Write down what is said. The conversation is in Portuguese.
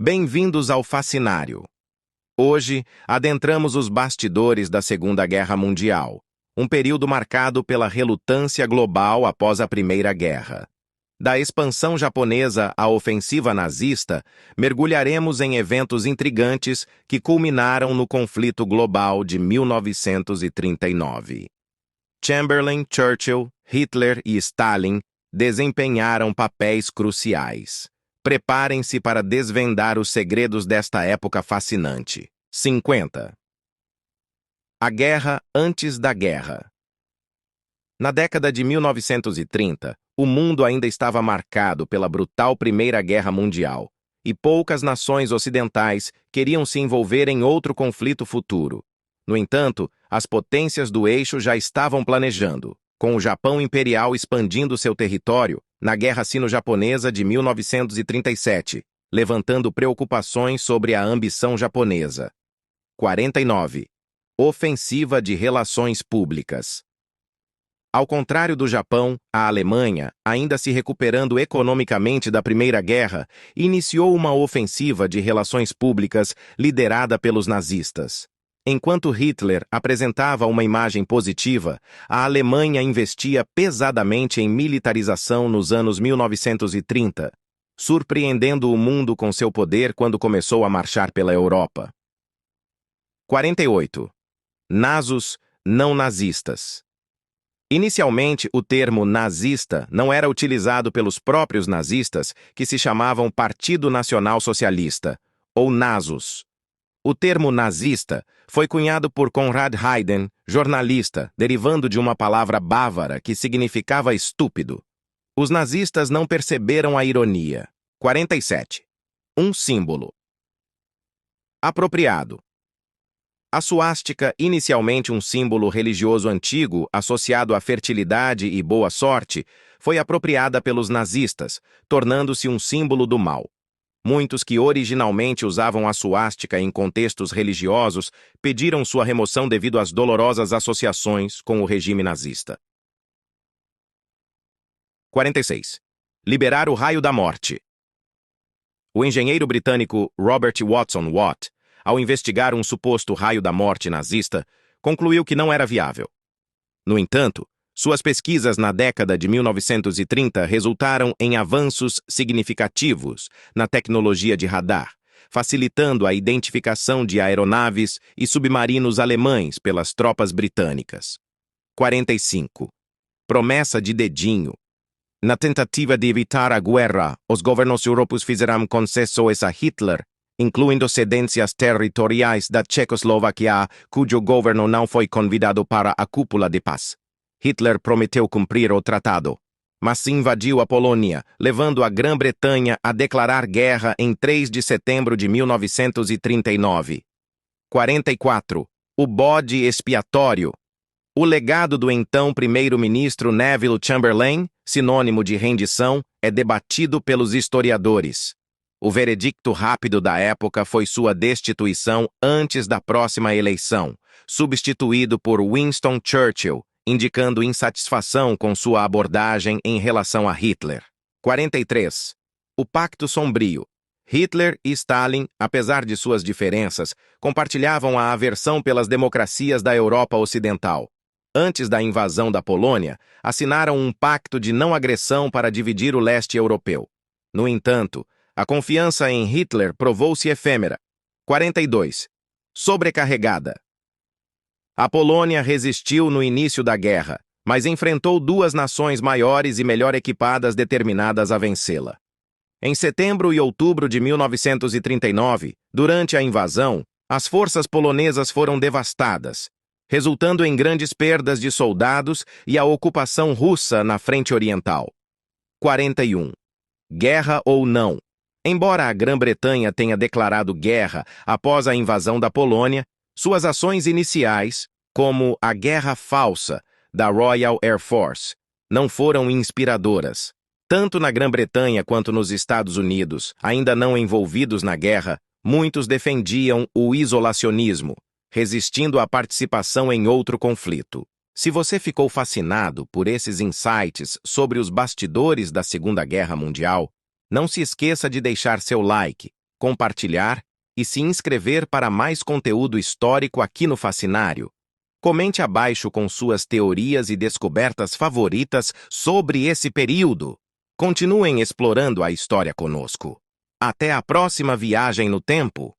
Bem-vindos ao Fascinário. Hoje, adentramos os bastidores da Segunda Guerra Mundial, um período marcado pela relutância global após a Primeira Guerra. Da expansão japonesa à ofensiva nazista, mergulharemos em eventos intrigantes que culminaram no conflito global de 1939. Chamberlain, Churchill, Hitler e Stalin desempenharam papéis cruciais. Preparem-se para desvendar os segredos desta época fascinante. 50. A guerra antes da guerra. Na década de 1930, o mundo ainda estava marcado pela brutal Primeira Guerra Mundial, e poucas nações ocidentais queriam se envolver em outro conflito futuro. No entanto, as potências do eixo já estavam planejando, com o Japão Imperial expandindo seu território na Guerra Sino-Japonesa de 1937, levantando preocupações sobre a ambição japonesa. 49. Ofensiva de relações públicas. Ao contrário do Japão, a Alemanha, ainda se recuperando economicamente da Primeira Guerra, iniciou uma ofensiva de relações públicas liderada pelos nazistas. Enquanto Hitler apresentava uma imagem positiva, a Alemanha investia pesadamente em militarização nos anos 1930, surpreendendo o mundo com seu poder quando começou a marchar pela Europa. 48. Nazos não nazistas. Inicialmente, o termo nazista não era utilizado pelos próprios nazistas, que se chamavam Partido Nacional Socialista, ou Nazos. O termo nazista foi cunhado por Konrad Hayden, jornalista, derivando de uma palavra bávara que significava estúpido. Os nazistas não perceberam a ironia. 47. Um símbolo. Apropriado. A suástica, inicialmente um símbolo religioso antigo associado à fertilidade e boa sorte, foi apropriada pelos nazistas, tornando-se um símbolo do mal. Muitos que originalmente usavam a suástica em contextos religiosos pediram sua remoção devido às dolorosas associações com o regime nazista. 46. Liberar o raio da morte. O engenheiro britânico Robert Watson Watt, ao investigar um suposto raio da morte nazista, concluiu que não era viável. No entanto, suas pesquisas na década de 1930 resultaram em avanços significativos na tecnologia de radar, facilitando a identificação de aeronaves e submarinos alemães pelas tropas britânicas. 45. Promessa de dedinho. Na tentativa de evitar a guerra, os governos europeus fizeram concessões a Hitler, incluindo cedências territoriais da Tchecoslováquia, cujo governo não foi convidado para a cúpula de paz. Hitler prometeu cumprir o tratado, mas invadiu a Polônia, levando a Grã-Bretanha a declarar guerra em 3 de setembro de 1939. 44. O bode expiatório. O legado do então primeiro-ministro Neville Chamberlain, sinônimo de rendição, é debatido pelos historiadores. O veredicto rápido da época foi sua destituição antes da próxima eleição, substituído por Winston Churchill, indicando insatisfação com sua abordagem em relação a Hitler. 43. O Pacto Sombrio. Hitler e Stalin, apesar de suas diferenças, compartilhavam a aversão pelas democracias da Europa Ocidental. Antes da invasão da Polônia, assinaram um pacto de não agressão para dividir o leste europeu. No entanto, a confiança em Hitler provou-se efêmera. 42. Sobrecarregada. A Polônia resistiu no início da guerra, mas enfrentou duas nações maiores e melhor equipadas determinadas a vencê-la. Em setembro e outubro de 1939, durante a invasão, as forças polonesas foram devastadas, resultando em grandes perdas de soldados e a ocupação russa na frente oriental. 41. Guerra ou não. Embora a Grã-Bretanha tenha declarado guerra após a invasão da Polônia, suas ações iniciais, como a Guerra Falsa da Royal Air Force, não foram inspiradoras. Tanto na Grã-Bretanha quanto nos Estados Unidos, ainda não envolvidos na guerra, muitos defendiam o isolacionismo, resistindo à participação em outro conflito. Se você ficou fascinado por esses insights sobre os bastidores da Segunda Guerra Mundial, não se esqueça de deixar seu like, compartilhar e se inscrever para mais conteúdo histórico aqui no Fascinário. Comente abaixo com suas teorias e descobertas favoritas sobre esse período. Continuem explorando a história conosco. Até a próxima viagem no tempo!